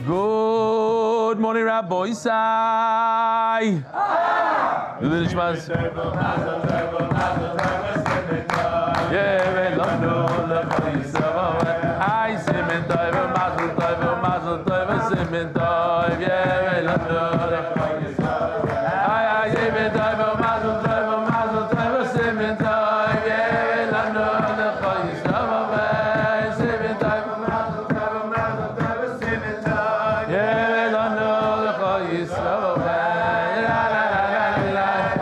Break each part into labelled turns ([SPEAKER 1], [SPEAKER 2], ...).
[SPEAKER 1] Good morning, Rabbi Isai. Nishmat. Yeah, I Simen Tov, Mazal Tov, Mazal Tov, Simen Tov. Yeah, I Simen Tov, Mazal Tov, Mazal Tov, Simen Tov. Yeah, Simen Tov, Mazal Tov, Mazal Tov, Simen Tov. Yeah,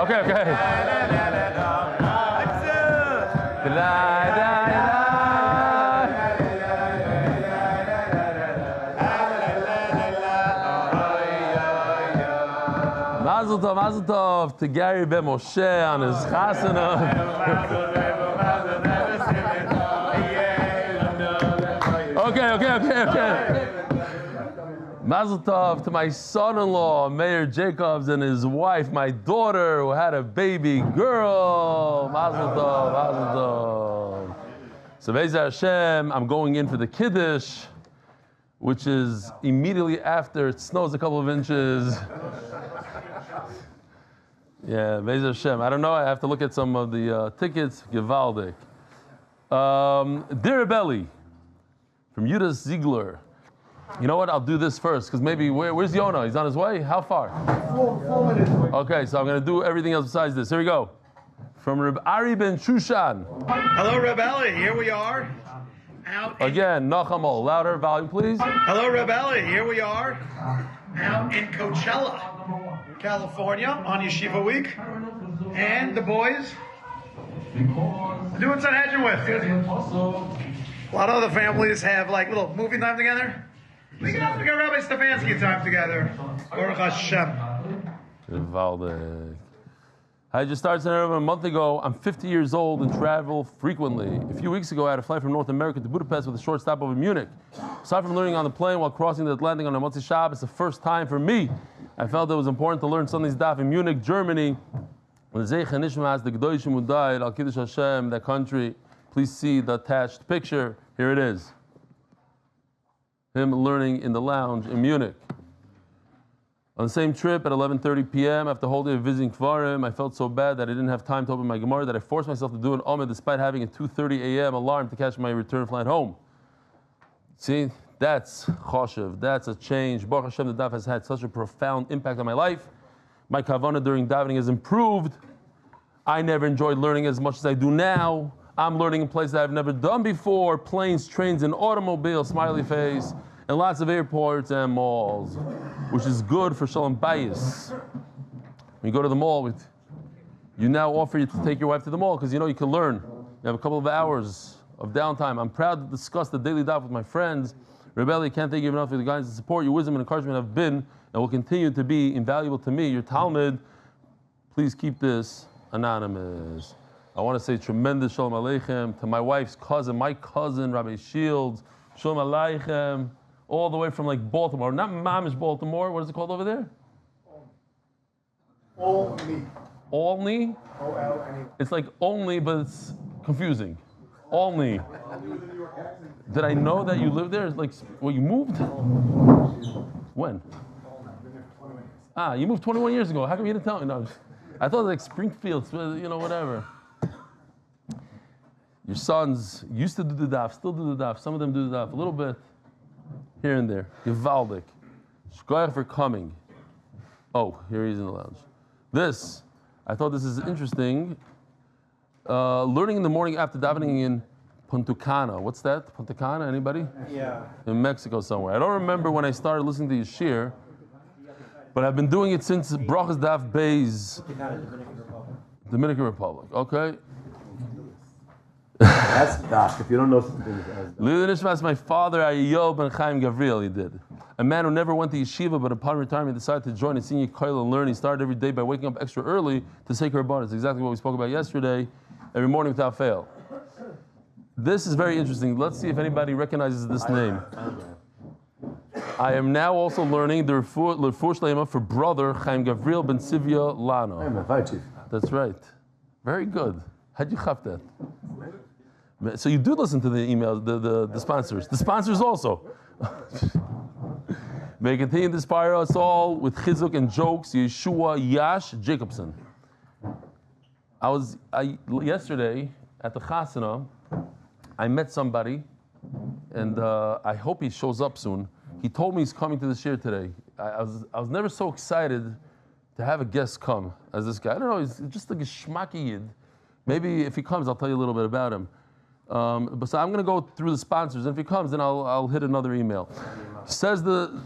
[SPEAKER 1] okay. Mazal Tov to Gary Ben Moshe on his chasana. Okay. Mazal Tov to my son-in-law, Mayor Jacobs, and his wife, my daughter, who had a baby girl. Mazal Tov. So Be'ezah Hashem, I'm going in for the Kiddush, which is immediately after it snows a couple of inches. Yeah, Be'ezah Hashem. I don't know. I have to look at some of the tickets. Gewaldig. Dear Rebelli, from Yudas Ziegler. You know what? I'll do this first, because maybe, where's Yona? He's on his way? How far? 4 minutes. Okay, so I'm going to do everything else besides this. Here we go. From Reb Ari Ben Shushan.
[SPEAKER 2] Hello, Rebelli. Here we are.
[SPEAKER 1] Again, Nechama. Louder, volume, please.
[SPEAKER 2] Hello, Rebelli. Here we are. Out in Coachella, California, on Yeshiva Week. And the boys doing Sanhedrin with. A lot of other families have like little movie time together. We got Rabbi Stefansky time together. Baruch Hashem.
[SPEAKER 1] I just started Sanhedrin a month ago. I'm 50 years old and travel frequently. A few weeks ago, I had a flight from North America to Budapest with a short stop over Munich. Aside from learning on the plane while crossing the Atlantic on a Motzi Shabbos, it's the first time for me. I felt it was important to learn Sunday's daf in Munich, Germany. Nishmat, the Gedoshim who died, Al Kiddush Hashem, that country. Please see the attached picture. Here it is. Him learning in the lounge in Munich. On the same trip at 11:30 p.m., after a whole day of visiting Kvarim, I felt so bad that I didn't have time to open my Gemara that I forced myself to do an Omed despite having a 2:30 a.m. alarm to catch my return flight home. See, that's choshev, that's a change. Baruch Hashem, the daf has had such a profound impact on my life. My kavanah during davening has improved. I never enjoyed learning as much as I do now. I'm learning in places I've never done before, planes, trains, and automobiles, smiley face, and lots of airports and malls, which is good for shalom bayis. When you go to the mall, you now offer you to take your wife to the mall because you know you can learn. You have a couple of hours of downtime. I'm proud to discuss the daily daf with my friends. Rebelli, can't thank you enough for the guidance and support. Your wisdom and encouragement have been and will continue to be invaluable to me. Your Talmud, please keep this anonymous. I want to say tremendous shalom aleichem to my wife's cousin, Rabbi Shields. Shalom aleichem, all the way from like Baltimore. Not Mamish Baltimore. What is it called over there?
[SPEAKER 3] Olney.
[SPEAKER 1] Olney? O-L-N-E. It's like only, but it's confusing. Olney. Did I know that you lived there? It's like, well, you moved? When? You moved 21 years ago. How come you didn't tell me? No, I thought it was like Springfield, whatever. Your sons used to do the daf, still do the daf. Some of them do the daf a little bit, here and there. Gewaldig. Shkoyach for coming. Oh, here he is in the lounge. I thought this is interesting. Learning in the morning after davening in Punta Cana. What's that? Punta Cana, anybody?
[SPEAKER 3] Yeah.
[SPEAKER 1] In Mexico somewhere. I don't remember when I started listening to Yeshir, but I've been doing it since Brachas Daf Beis. Dominican Republic. Okay.
[SPEAKER 4] That's daf. If you don't know something,
[SPEAKER 1] Leilui Nishmat, my father, Yechiel Ben Chaim Gabriel, he did. A man who never went to yeshiva, but upon retirement decided to join a senior kollel and learn. He started every day by waking up extra early to say Korbanos. Exactly what we spoke about yesterday. Every morning without fail. This is very interesting. Let's see if anybody recognizes this name. I am now also learning the Refuah Shelaima for brother Chaim Gabriel Ben Sivya Lano. That's right. Very good. How'd you have that? So you do listen to the emails, the sponsors. The sponsors also. May continue to inspire us all with chizuk and jokes. Yeshua Yash Jacobson. Yesterday at the chasana, I met somebody, and I hope he shows up soon. He told me he's coming to the shir today. I was never so excited to have a guest come as this guy. I don't know, he's just like a schmacky yid. Maybe if he comes, I'll tell you a little bit about him. But so I'm going to go through the sponsors, and if he comes, then I'll hit another email. Says Leilui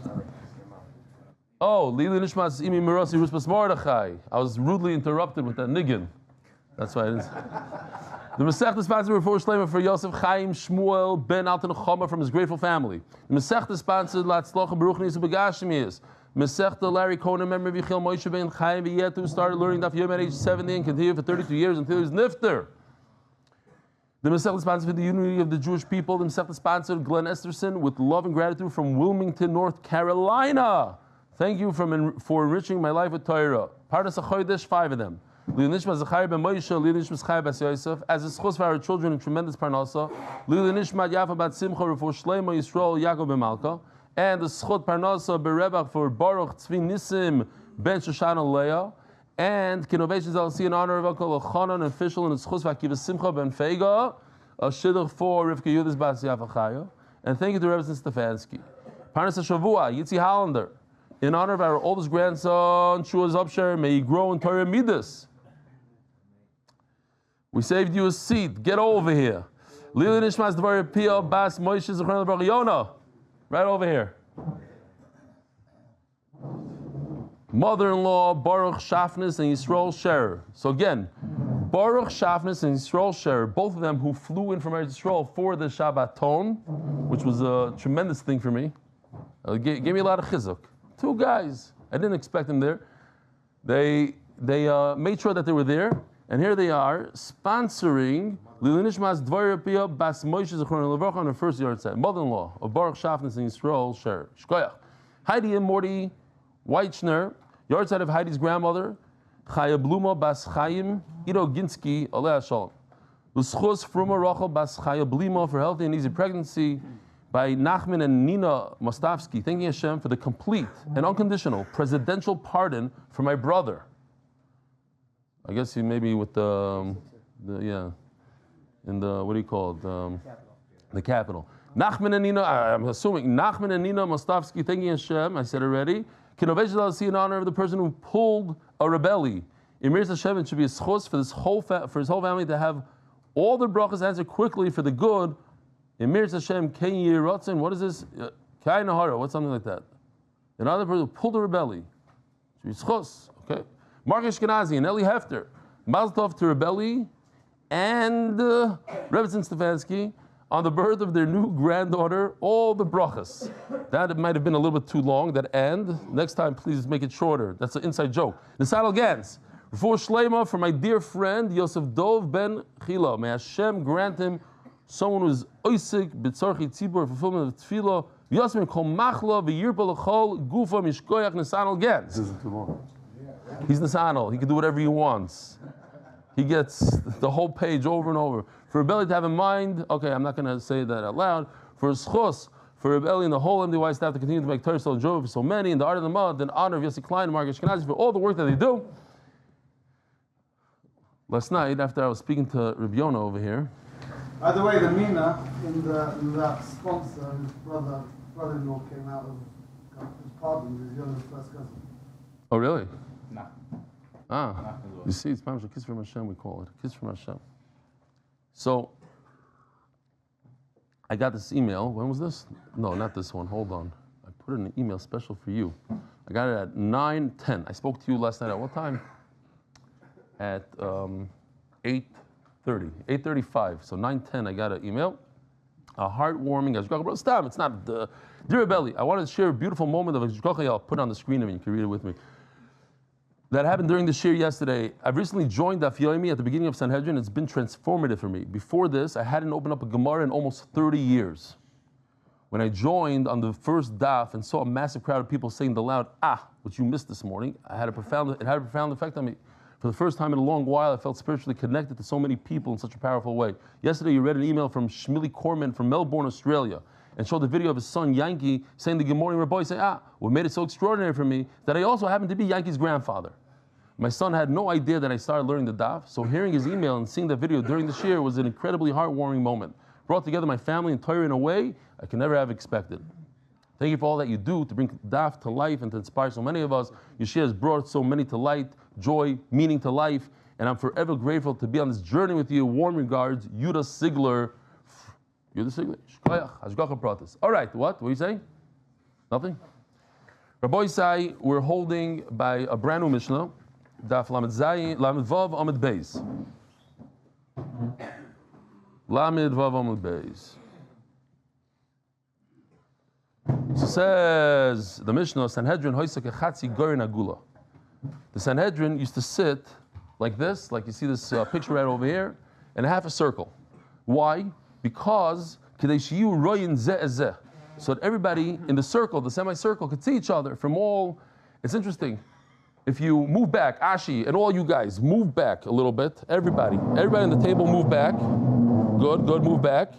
[SPEAKER 1] Nishmat Imi Mirasi Ruspas Mordechai. I was rudely interrupted with that niggin. That's why I didn't. The Masechta sponsor Refuah Shelaima for Yosef Chaim Shmuel Ben Alte Nechama from his grateful family. The Masechta sponsored Latzlocha Berukhniyos ובגשמיות. Masechta Larry Cohn, a member of Yechiel Moshe Ben Chaim, who started learning Daf Yomi at age 70 and continued for 32 years until he was nifter. The Masechta sponsored for the unity of the Jewish people. The Masechta sponsored Glenn Esterson with love and gratitude from Wilmington, North Carolina. Thank you for enriching my life with Torah. Parnassa chodesh, 5 of them. Nishmat zechurya ben Moshe, Nishmat ben Yosef. As a zechus for our children in tremendous parnassa. Nishmat Yafa bat Simcha Refuah Shelaima Yisrael Yaakov ben Malka. And the zechut parnassa berebach for Baruch Tzvi Nisim ben Shoshana Leah. And Kidnovations LLC in honor of Uncle Elchanan Fishel and the zechus for Akiva Simcha Ben Fayga. A shidduch for Rivka Bas Yafachaya. And thank you to Rebbitzen Stefansky. Parnassa Shavua Yitzi Hollander. In honor of our oldest grandson, Shua Zobsher, may he grow in Torah Midas. We saved you a seat. Get over here. Leilui Nishmat Zechariah Pia Bas Moshe Zechariah Yona. Right over here. Mother-in-law Baruch Shafnis and Yisrael Sher. So again, Baruch Shafnis and Yisrael Sher, both of them who flew in from Eretz Yisrael for the Shabbaton, which was a tremendous thing for me. Gave me a lot of chizuk. 2 guys. I didn't expect them there. They made sure that they were there. And here they are, sponsoring Leilui Nishmat Zechariah Pia Bas Moshe Zechariah Levarcha on her first yard set. Mother-in-law of Baruch Shafnis and Yisrael Sher. Shkoyach. Heidi and Morty Weichner, yard side of Heidi's grandmother, Chaya Bluma Bas Chaim Ido Ginsky Aleh Shalom. L'schus Fruma Rachel Bas Chaya Blima for healthy and easy pregnancy. By Nachman and Nina Mostafsky, thanking Hashem for the complete and unconditional presidential pardon for my brother. I guess he maybe with in the what do you call it? The capital. Nachman and Nina, I'm assuming Nachman and Nina Mostafsky, thanking Hashem. I said already. Kidnovations LLC in honor of the person who pulled a rebelli. Emir Hashem, it should be a zechus for his whole family to have all the brachas answered quickly for the good. Emir Hashem Ken Yiratzin, what is this? Kai Nahara, what's something like that? Another person who pulled a rebelli. Should be zechus. Okay. Mark Ashkenazi and Eli Hefter, Mazal Tov to Rebelli and Rebbitzen Stefansky on the birth of their new granddaughter, all the brachas. That might have been a little bit too long, that end. Next time, please make it shorter. That's an inside joke. Nisal Gans, Refuah Shelaima for my dear friend, Yosef Dov Ben Chila. May Hashem grant him someone who is oisik, b'tzorchi tzibur, fulfillment of tefillah, Yosef kol machla, v'yirpa l'chol, gufa mishkoyach Nisal Gans.
[SPEAKER 4] This isn't too long.
[SPEAKER 1] He's Nisanel. He can do whatever he wants. He gets the whole page over and over. For Rebelli to have in mind, okay, I'm not going to say that out loud. For zechus, for Rebelli and the whole MDY staff to continue to make Torah so enjoyable for so many, in the art of the mud, in honor of Yossi Klein and Mark Ashkenazi for all the work that they do. Last night, after I was speaking to Rabbi Yona over here.
[SPEAKER 3] By the way, the Mina in that sponsor, his brother-in-law came out of his pardon, his Yona's first cousin.
[SPEAKER 1] Oh, really?
[SPEAKER 3] No.
[SPEAKER 1] You see, it's a kiss from Hashem, we call it. A kiss from Hashem. So, I got this email. When was this? No, not this one. Hold on. I put in an email special for you. I got it at 9:10. I spoke to you last night at what time? At 8:30. 8:35. So 9:10, I got an email. A heartwarming, it's not the Dear Belly, I wanted to share a beautiful moment of Zechariah. I'll put it on the screen and you can read it with me. That happened during the shir yesterday. I've recently joined Daf Yomi at the beginning of Sanhedrin. It's been transformative for me. Before this, I hadn't opened up a Gemara in almost 30 years. When I joined on the first daf and saw a massive crowd of people saying the loud which you missed this morning, it had a profound effect on me. For the first time in a long while, I felt spiritually connected to so many people in such a powerful way. Yesterday, you read an email from Shmili Corman from Melbourne, Australia. and showed the video of his son Yankee saying the Good Morning Rabbi, saying, what made it so extraordinary for me that I also happened to be Yankee's grandfather. My son had no idea that I started learning the daf, so hearing his email and seeing the video during the shir was an incredibly heartwarming moment. Brought together my family and Torah in a way I could never have expected. Thank you for all that you do to bring daf to life and to inspire so many of us. Your shir has brought so many to light, joy, meaning to life, and I'm forever grateful to be on this journey with you. Warm regards, Yuda Sigler. Yuda Sigler? Hashgacha Pratis. All right, what? What are you saying? Nothing? Rabbi Isai, we're holding by a brand new Mishnah, Daf Lamed Vav Amud Beis. Lamed Vav Amud Beis. So says the Mishnah, Sanhedrin hoisek echatzi gorin agula. The Sanhedrin used to sit like this, like you see this picture right over here, in a half a circle. Why? Because kedei shiyu royin zeh zeh, so that everybody in the circle, the semicircle, could see each other from all. It's interesting. If you move back, Ashi and all you guys, move back a little bit. Everybody on the table, move back. Good, move back.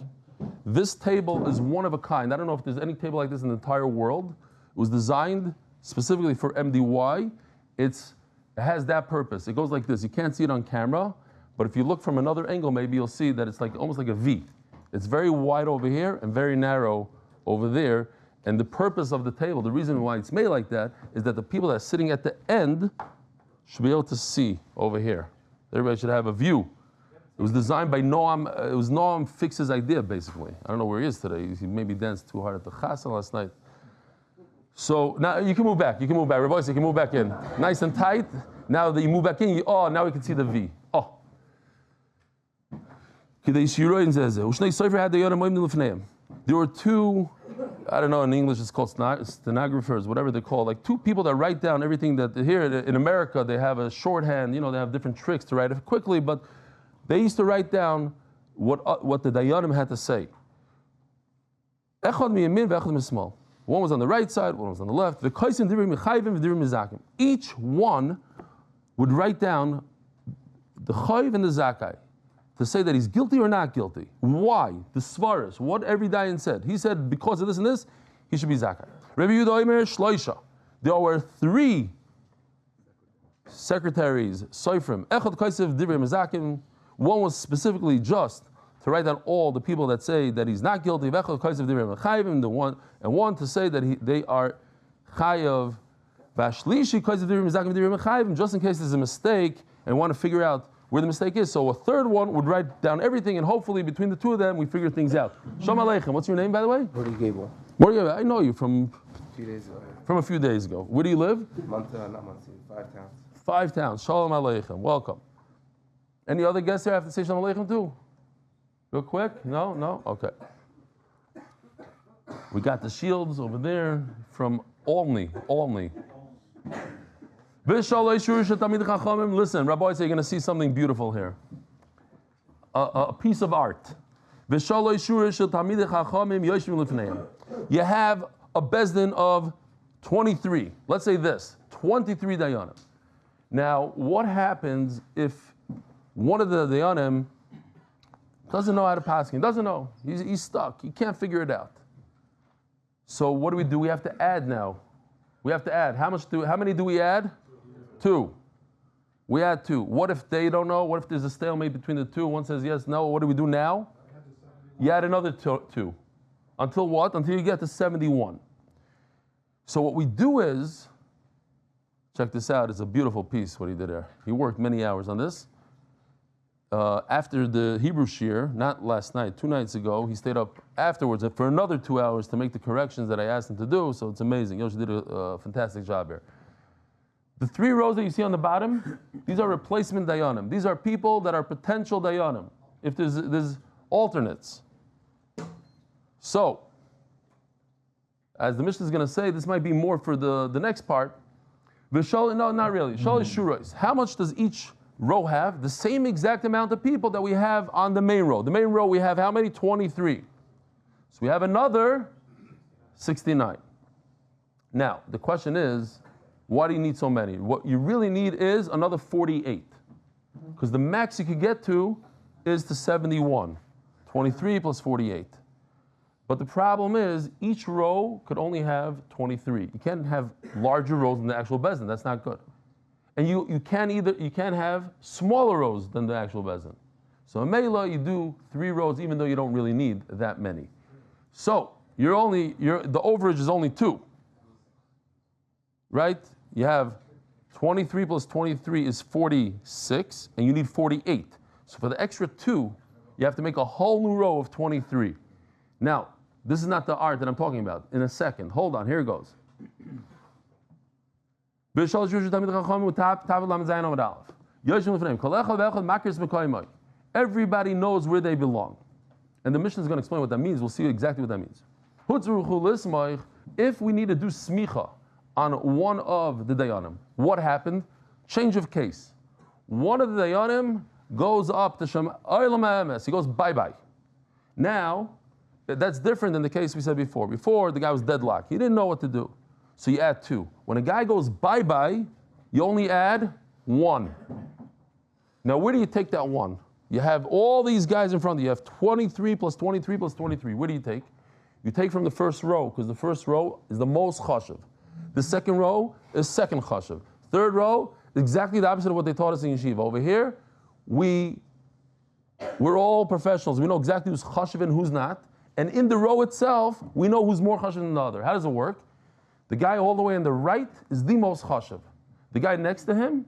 [SPEAKER 1] This table is one of a kind. I don't know if there's any table like this in the entire world. It was designed specifically for MDY. It has that purpose. It goes like this. You can't see it on camera, but if you look from another angle, maybe you'll see that it's like almost like a V. It's very wide over here and very narrow over there. And the purpose of the table, the reason why it's made like that, is that the people that are sitting at the end should be able to see over here. Everybody should have a view. It was designed by Noam. It was Noam Fix's idea, basically. I don't know where he is today. He maybe danced too hard at the chassan last night. So now you can move back. You can move back. Rabbi, you can move back in. Nice and tight. Now that you move back in, now we can see the V. There were two, I don't know, in English it's called stenographers, whatever they're called, like two people that write down everything that here in America, they have a shorthand, they have different tricks to write it quickly, but they used to write down what the Dayanim had to say. One was on the right side, one was on the left. Each one would write down the chayv and the zakai to say that he's guilty or not guilty. Why? The svaras, what every dayan said. He said because of this and this, he should be zakai. Rabbi Yehuda Omer shloisha. There were three secretaries, soifrim. Echad kaisev divrei mezakim. One was specifically just to write down all the people that say that he's not guilty. Echad kaisev divrei mechayvim. One to say that they are chayav. Vashlishi kaisev divrei mezakim divrei mechayvim. Just in case there's a mistake and want to figure out where the mistake is. So a third one would write down everything, and hopefully between the two of them, we figure things out. Shalom Aleichem. What's your name, by the way?
[SPEAKER 5] Morty Gable.
[SPEAKER 1] I know you from
[SPEAKER 5] A few days ago.
[SPEAKER 1] From a few days ago. Where do you live?
[SPEAKER 5] Not Muncie, 5 towns.
[SPEAKER 1] 5 towns. Shalom Aleichem. Welcome. Any other guests here I have to say Shalom Aleichem too? Real quick? No? Okay. We got the shields over there from Olney. Listen, Rabbi, you're going to see something beautiful here. A piece of art. You have a bezdin of 23. Let's say this, 23 dayanim. Now, what happens if one of the dayanim doesn't know how to pass? He doesn't know. He's stuck. He can't figure it out. So what do? We have to add now. We have to add. How many do we add? 2. We add 2. What if they don't know? What if there's a stalemate between the two? One says yes, no. What do we do now? You add another 2. Until what? Until you get to 71. So what we do is, check this out. It's a beautiful piece what he did there. He worked many hours on this. After the Hebrew shir, not last night, 2 nights ago, he stayed up afterwards for another 2 hours to make the corrections that I asked him to do. So it's amazing. Yoshi did a fantastic job here. The 3 rows that you see on the bottom, these are replacement dayanim. These are people that are potential dayanim. If there's alternates. So, as the Mishnah is going to say, this might be more for the next part. No, not really. How much does each row have? The same exact amount of people that we have on the main row. The main row we have how many? 23. So we have another 69. Now, the question is, why do you need so many? What you really need is another 48. Because the max you could get to is to 71. 23 plus 48. But the problem is, each row could only have 23. You can't have larger rows than the actual bezin. That's not good. And you can't have smaller rows than the actual bezin. So in Mela, you do 3 rows, even though you don't really need that many. So the overage is only 2, right? You have 23 plus 23 is 46, and you need 48. So for the extra 2, you have to make a whole new row of 23. Now, this is not the art that I'm talking about. In a second, hold on, here it goes. Everybody knows where they belong. And the Mishnah is going to explain what that means. We'll see exactly what that means. If we need to do smicha on one of the dayanim, what happened? Change of case. One of the dayanim goes up to Shem Olam HaEmes. He goes bye-bye. Now, that's different than the case we said before. Before, the guy was deadlocked. He didn't know what to do. So you add 2. When a guy goes bye-bye, you only add 1. Now, where do you take that 1? You have all these guys in front of you. You have 23 plus 23 plus 23. Where do you take? You take from the first row, because the first row is the most chashuv. The second row is second chashuv. Third row, exactly the opposite of what they taught us in yeshiva. Over here, we're all professionals. We know exactly who's chashuv and who's not. And in the row itself, we know who's more chashuv than the other. How does it work? The guy all the way on the right is the most chashuv. The guy next to him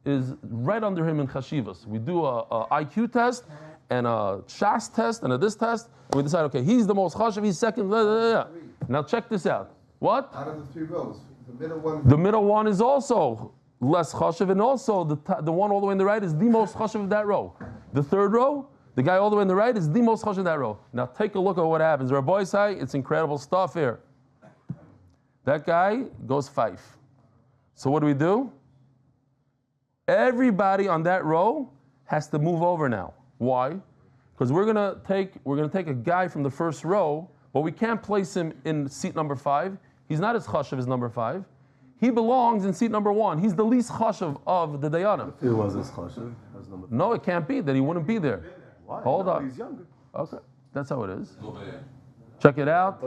[SPEAKER 1] is right under him in chashivas. We do a IQ test and a shas test and a this test, and we decide, okay, he's the most chashuv, he's second, blah, blah, blah. Now check this out. What?
[SPEAKER 5] Out of the 3 rows,
[SPEAKER 1] the middle one is also less chashuv, and also the one all the way on the right is the most chashuv of that row. The third row, the guy all the way on the right is the most chashuv of that row. Now take a look at what happens. Rabbi say, it's incredible stuff here. That guy goes 5. So what do? Everybody on that row has to move over now. Why? Because we're gonna take a guy from the first row, but we can't place him in seat number 5. He's not as chashuv as number 5. He belongs in seat number 1. He's the least chashuv of the dayanim.
[SPEAKER 4] If he was as chashuv as number 5.
[SPEAKER 1] No, it can't be. Then he wouldn't be there.
[SPEAKER 4] Why?
[SPEAKER 1] Hold on.
[SPEAKER 4] He's younger.
[SPEAKER 1] Okay, that's how it is. Check it out.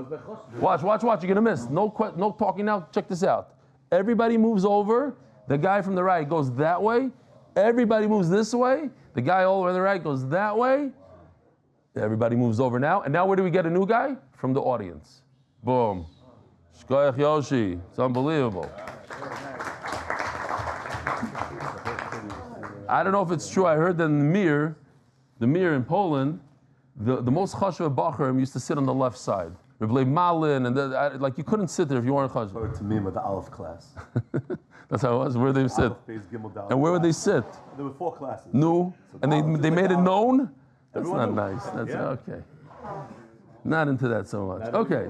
[SPEAKER 1] Watch. You're gonna miss. No talking now. Check this out. Everybody moves over. The guy from the right goes that way. Everybody moves this way. The guy all the way on the right goes that way. Everybody moves over now. And now where do we get a new guy? From the audience. Boom. Shkoyach Yoshi. It's unbelievable. I don't know if it's true. I heard that in the Mir in Poland, the most chashuv Bacharim used to sit on the left side. Rebbe Malin, and like you couldn't sit there if you weren't chashuv.
[SPEAKER 4] Or to me with the Aleph class.
[SPEAKER 1] That's how it was. Where they sit. And where would they sit?
[SPEAKER 4] There were 4 classes.
[SPEAKER 1] No.
[SPEAKER 4] So
[SPEAKER 1] and they made it known? That's
[SPEAKER 4] Everyone
[SPEAKER 1] not
[SPEAKER 4] knew.
[SPEAKER 1] nice. That's
[SPEAKER 4] Yeah.
[SPEAKER 1] okay. Not into that so much. Okay.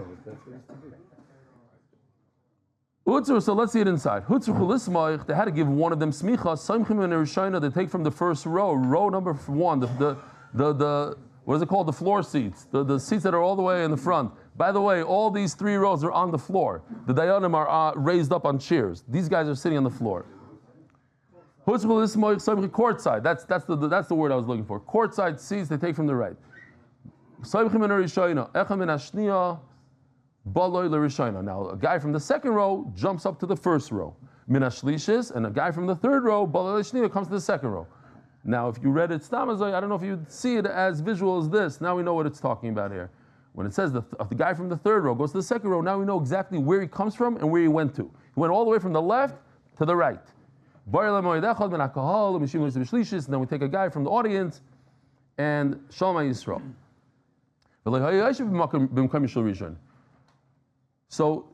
[SPEAKER 1] Utzur, so let's see it inside. They had to give one of them smicha, samchim and erishayna, they take from the first row number 1, the what is it called? The floor seats, the seats that are all the way in the front. By the way, all these 3 rows are on the floor. The dayanim are raised up on chairs. These guys are sitting on the floor. Courtside, that's the word I was looking for. Courtside seats they take from the right. Now a guy from the second row jumps up to the first row. And a guy from the third row comes to the second row. Now if you read it stamazai, I don't know if you'd see it as visual as this. Now we know what it's talking about here. When it says the guy from the third row goes to the second row, now we know exactly where he comes from and where he went to. He went all the way from the left to the right. And then we take a guy from the audience and Shalom Yisrael. So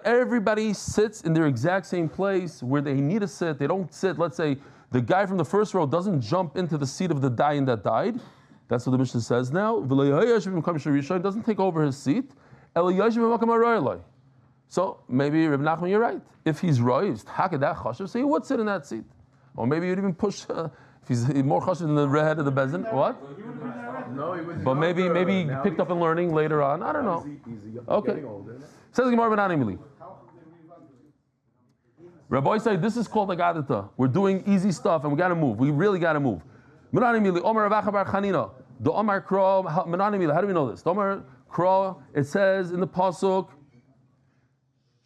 [SPEAKER 1] everybody sits in their exact same place where they need to sit. They don't sit, let's say, the guy from the first row doesn't jump into the seat of the dying that died. That's what the Mishnah says now. Doesn't take over his seat. So maybe Reb Nachman, you're right. If he's raised, so he would sit in that seat. Or maybe you'd even push, if he's more chashuv than the head of the bezin. What?
[SPEAKER 4] No, he was.
[SPEAKER 1] But maybe he picked up in learning later on. I don't know. Okay. Says Gemara Benanimili. Rabbi said this is called Agadata. We're doing easy stuff and we got to move. We really got to move. Benanimili Omar Ravacha Bar Chanina. The Omar Kro Benanimili. How do we know this? The Omar It says in the pasuk,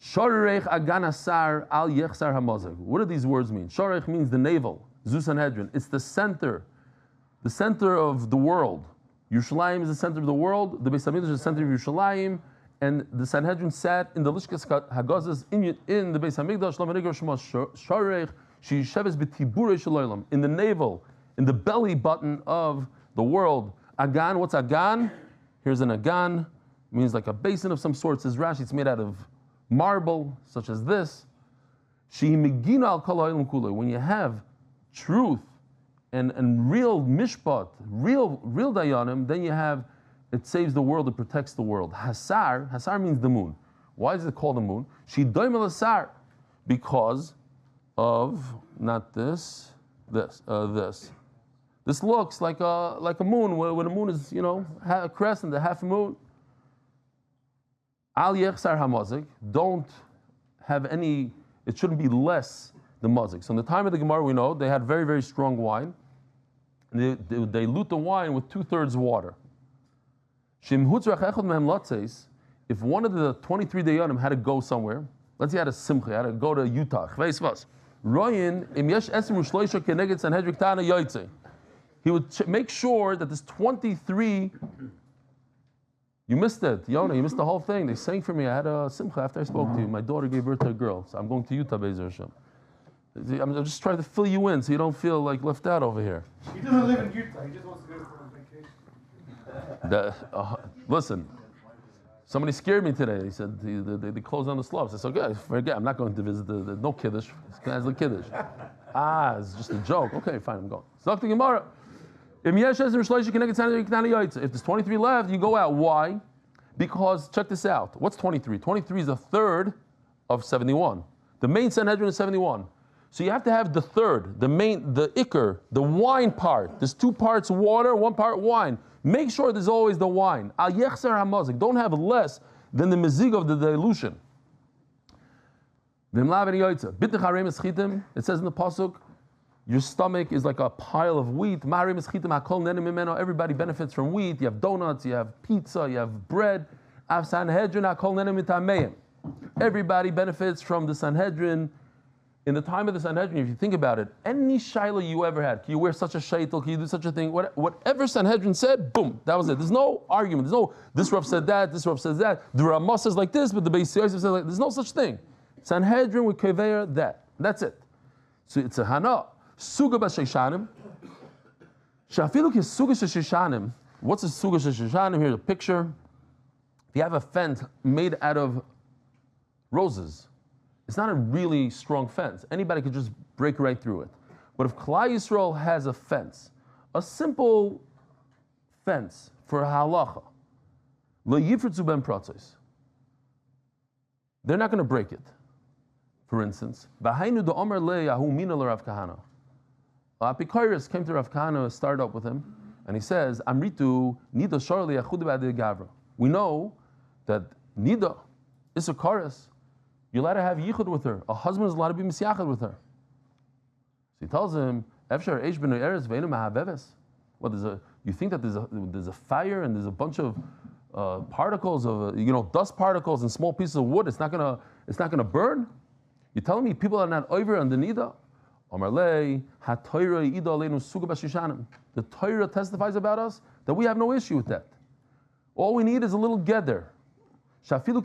[SPEAKER 1] Shorech aganasar al yechsar hamazig. What do these words mean? Shorech means the navel, zu Sanhedrin. It's the center of the world. Yerushalayim is the center of the world. The Beis Hamikdash is the center of Yerushalayim, and the Sanhedrin sat in the Lishkas Hagazas in the Beis Hamikdash. Shorech sheisheves b'tiburei shalaylam, in the navel, in the belly button of the world. Agan, what's Agan? Here's an Agan, means like a basin of some sort. Says Rashi, it's made out of marble, such as this. When you have truth and real mishpat, real dayanim, then you have, it saves the world, it protects the world. Hasar means the moon. Why is it called the moon? Hasar, because of not this. This looks like a moon, when a moon is, a crescent, a half moon. Al yechsar hamazik, don't have any, it shouldn't be less than mazik. So in the time of the Gemara, we know they had very, very strong wine. They dilute the wine with 2/3 water. If one of the 23 dayanim had to go somewhere, let's say he had a simcha, had to go to Utah, he would make sure that this 23, you missed it, Yona, you missed the whole thing. They sang for me. I had a simcha after I spoke to you. My daughter gave birth to a girl, so I'm going to Utah, Be'ezer Hashem. I'm just trying to fill you in so you don't feel like left out over here.
[SPEAKER 3] He doesn't live in Utah. He just wants to go for a vacation.
[SPEAKER 1] Listen, somebody scared me today. He said they closed down the slopes. I said, okay, forget. I'm not going to visit the no kiddush. It's the kiddush. It's just a joke. Okay, fine, I'm going. Zok the Gemara. If there's 23 left, you go out. Why? Because, check this out. What's 23? 23 is a third of 71. The main Sanhedrin is 71. So you have to have the third, the ikr, the wine part. There's 2 parts water, 1 part wine. Make sure there's always the wine. Al yechsar hamazik. Don't have less than the mezig of the dilution. It says in the pasuk, your stomach is like a pile of wheat. Everybody benefits from wheat. You have donuts, you have pizza, you have bread. Everybody benefits from the Sanhedrin. In the time of the Sanhedrin, if you think about it, any shaila you ever had, can you wear such a shaitel, can you do such a thing? Whatever Sanhedrin said, boom, that was it. There's no argument. There's no, this Rav said that, this Rav says that. The Ramah says like this, but the Beis Yosef says like, there's no such thing. Sanhedrin with keveir, that. That's it. So it's a hana. Suga b'sheishanim. Shafilu ki suga b'sheishanim. What's a suga b'sheishanim? Here's a picture. If you have a fence made out of roses, it's not a really strong fence. Anybody could just break right through it. But if Klal Yisrael has a fence, a simple fence for halacha, lo yifritzu ben pratzos, they're not going to break it. For instance, Bahainu the Omer le Yahu Mina Rav Kahana. Apikoris came to Rav Kahana, started up with him, and he says, Amritu Nida Sharli Yachud Ba'adei Gavra. We know that Nida is a chorus. You're allowed to have yichud with her. A husband is allowed to be misyachad with her. So he tells him, Efshar Eish B'nei Eretz Ve'enu Mahabeves. What, you think that there's a fire and there's a bunch of particles of dust particles and small pieces of wood. It's not gonna burn. You're telling me people are not over on the nida? The Torah testifies about us that we have no issue with that. All we need is a little gather. We're not going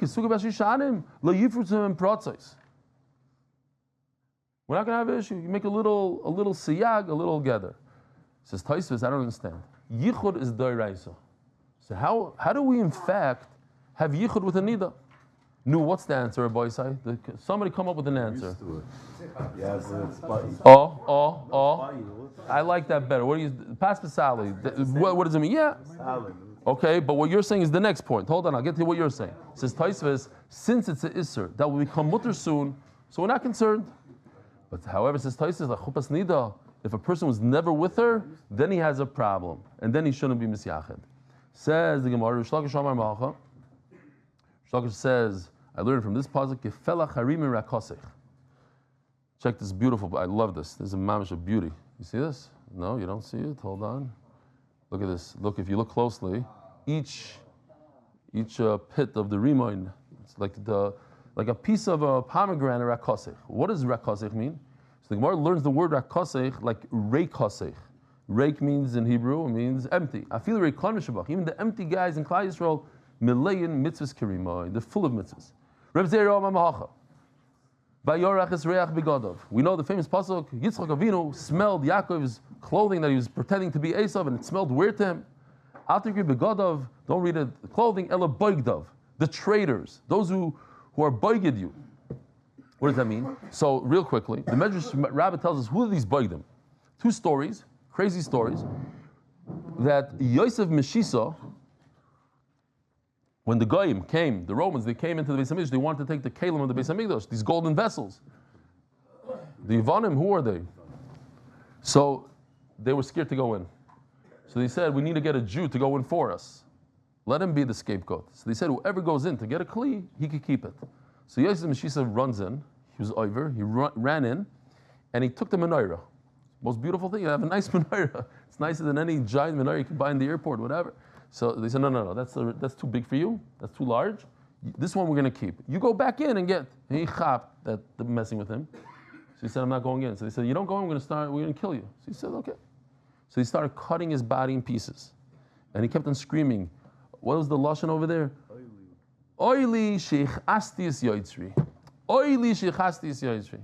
[SPEAKER 1] to have an issue. You make a little siyag, a little gather. Says Taisvis, I don't understand. Yichud is doiraisa. So how do we in fact have yichud with a nida? No, what's the answer, Rabbi Isai? Somebody come up with an answer. I like that better. What do you pass the salad? What does it mean? Yeah. Okay, but what you're saying is the next point. Hold on, I'll get to what you're saying. It says Taisvis, since it's an isser that will become mutter soon, so we're not concerned. But however, it says Taisvis, like chupas nida, if a person was never with her, then he has a problem, and then he shouldn't be misyached. Says the Gemara, Shlakish Amar Malacha. Shlakish says, I learned from this pasuk, Gefela Charim Rakosech. Check this beautiful, I love this. This is a mamish of beauty. You see this? No, you don't see it? Hold on. Look at this. Look, if you look closely, each Each pit of the rimoin. It's like a piece of a pomegranate rakosech. What does rakosech mean? So the Gemara learns the word rakosech like reikosech. Reik means in Hebrew, it means empty. I feel even the empty guys in Klal Yisrael, milayin mitzvahs kirimoin, they're full of mitzvahs. Reb Zera Mamahacha. We know the famous pasuk, Yitzchak Avinu smelled Yaakov's clothing that he was pretending to be Esav, and it smelled weird to him. Alte begodov, don't read it, the clothing, ela boigdov, the traitors, those who are boiged you. What does that mean? So, real quickly, the Medrash Rabbah tells us, who are these boigdim? Two stories, crazy stories, that Yosef Meshisa, when the Goyim came, the Romans, they came into the Beis HaMikdash, they wanted to take the Kalim of the Beis HaMikdash, these golden vessels. The Yevanim, who are they? So, they were scared to go in. So they said, we need to get a Jew to go in for us. Let him be the scapegoat. So they said, whoever goes in to get a kli, he could keep it. So Yosef Meshisa runs in. He was over. He ran in, and he took the menorah. Most beautiful thing, you have a nice menorah. It's nicer than any giant menorah you can buy in the airport, whatever. So they said, no, that's too big for you. That's too large. This one we're going to keep. You go back in and get. And he chapped that they're messing with him. So he said, I'm not going in. So they said, you don't go in, we're going to kill you. So he said, okay. So he started cutting his body in pieces. And he kept on screaming. What was the lashon over there? Oili sheichastis yoitzri. Oili sheichastis yoitzri.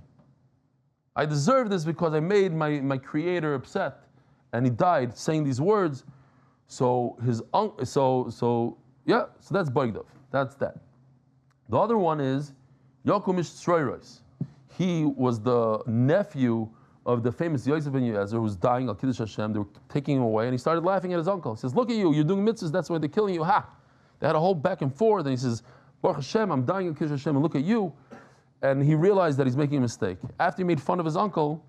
[SPEAKER 1] I deserve this because I made my creator upset. And he died saying these words. So that's Boigdov. That's that. The other one is Yakumish Tzroiros. He was the nephew of the famous Yosef ben Yezer, who was dying al Kiddush Hashem. They were taking him away, and he started laughing at his uncle. He says, look at you, you're doing mitzvahs, that's why they're killing you. Ha! They had a whole back and forth, and he says, Baruch Hashem, I'm dying al Kiddush Hashem, and look at you. And he realized that he's making a mistake. After he made fun of his uncle,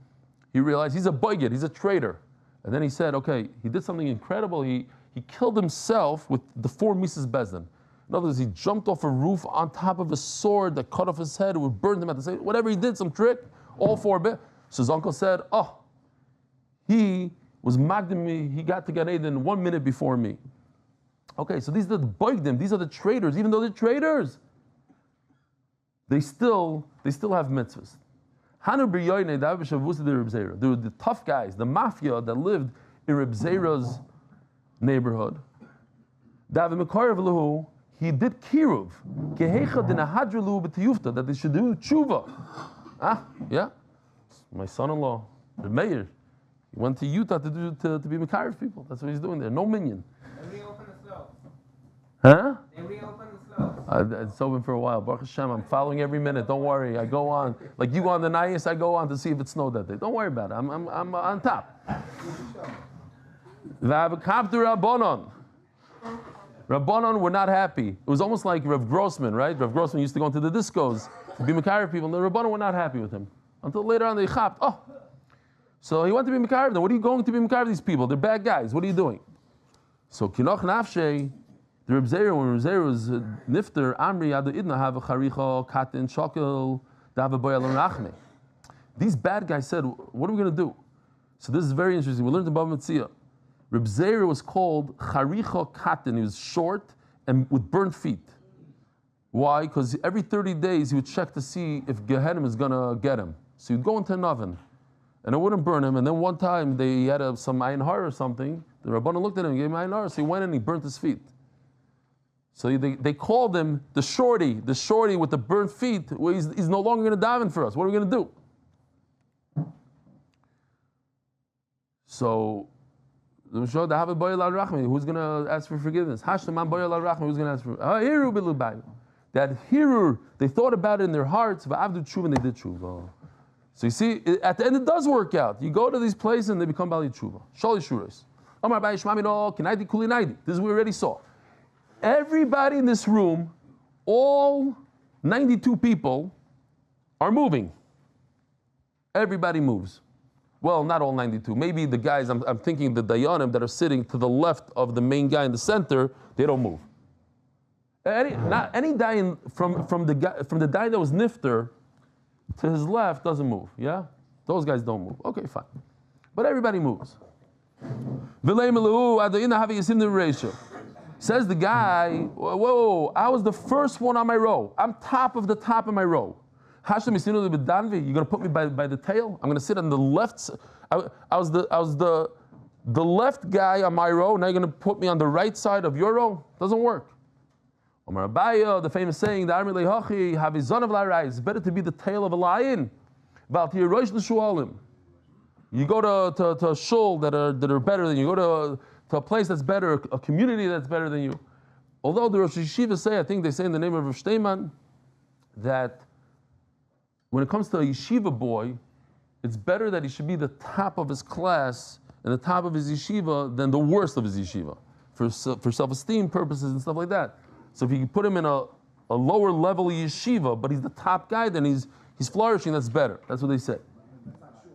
[SPEAKER 1] he realized he's a boiged, he's a traitor. And then he said, okay, he did something incredible. He killed himself with the 4 Mises Bezdin. In other words, he jumped off a roof on top of a sword that cut off his head, it would burn him at the same. Whatever he did, some trick, all 4 bit. So his uncle said, he was magdim me, he got to Gan Eden 1 minute before me. Okay, so these are the boigdim, these are the traitors. Even though they're traitors, they still have mitzvahs. They were the tough guys, the mafia that lived in Reb Zera's neighborhood. He did kiruv, that they should do tshuva. Yeah. My son-in-law, the mayor, he went to Utah to be Mekarev people. That's what he's doing there. No minion.
[SPEAKER 6] They reopened the slopes.
[SPEAKER 1] Huh?
[SPEAKER 6] They reopened the slopes.
[SPEAKER 1] It's open for a while. Baruch Hashem, I'm following every minute. Don't worry. I go on. Like you go on the Nayas, I go on to see if it snowed that day. Don't worry about it. I'm on top. Rabbanon were not happy. It was almost like Rav Grossman, right? Rav Grossman used to go into the discos to be Mekarev people, and the Rabbanon were not happy with him. Until later on they chapped. So he went to be Mekarev them. What are you going to be Mekarev these people? They're bad guys. What are you doing? So Kinoch Nafshe, the Reb Zera, when Reb Zera was nifter, Amri Adu Idna have a charicha, katin, shokel, dava boyal rachme. These bad guys said, what are we going to do? So this is very interesting. We learned in Bava Metzia. Reb Zera was called charicha katin. He was short and with burnt feet. Why? Because every 30 days he would check to see if Gehenim is going to get him. So he'd go into an oven, and it wouldn't burn him. And then one time he had some ayin har or something. The Rabbanan looked at him and gave him ayin har, so he went in and he burnt his feet. So they called him the shorty with the burnt feet. Well, he's no longer going to daven for us. What are we going to do? So who's going to ask for forgiveness? Who's going to ask for? That Hirur, they thought about it in their hearts, and they did tshuva. So you see, at the end it does work out. You go to these places and they become Bali tshuva. Shali shuris. This is what we already saw. Everybody in this room, all 92 people, are moving. Everybody moves. Well, not all 92. Maybe the guys, I'm thinking the Dayanim that are sitting to the left of the main guy in the center, they don't move. Any dayan from the dayan that was nifter to his left doesn't move. Yeah, those guys don't move. Okay, fine, but everybody moves. Says the guy, whoa, I was the first one on my row. I'm top of my row. You're gonna put me by the tail? I'm gonna sit on the left. I was the left guy on my row. Now you're gonna put me on the right side of your row? Doesn't work. Omar Abaya, the famous saying, it's better to be the tail of a lion. You go to a shul that are better than you. You go to a place that's better, a community that's better than you. Although the Rosh Yeshiva say, I think they say in the name of Rav Shteiman, that when it comes to a yeshiva boy, it's better that he should be the top of his class and the top of his yeshiva than the worst of his yeshiva, for self-esteem purposes and stuff like that. So if you put him in a lower level yeshiva, but he's the top guy, then he's flourishing, that's better. That's what they say.
[SPEAKER 3] That's not sure.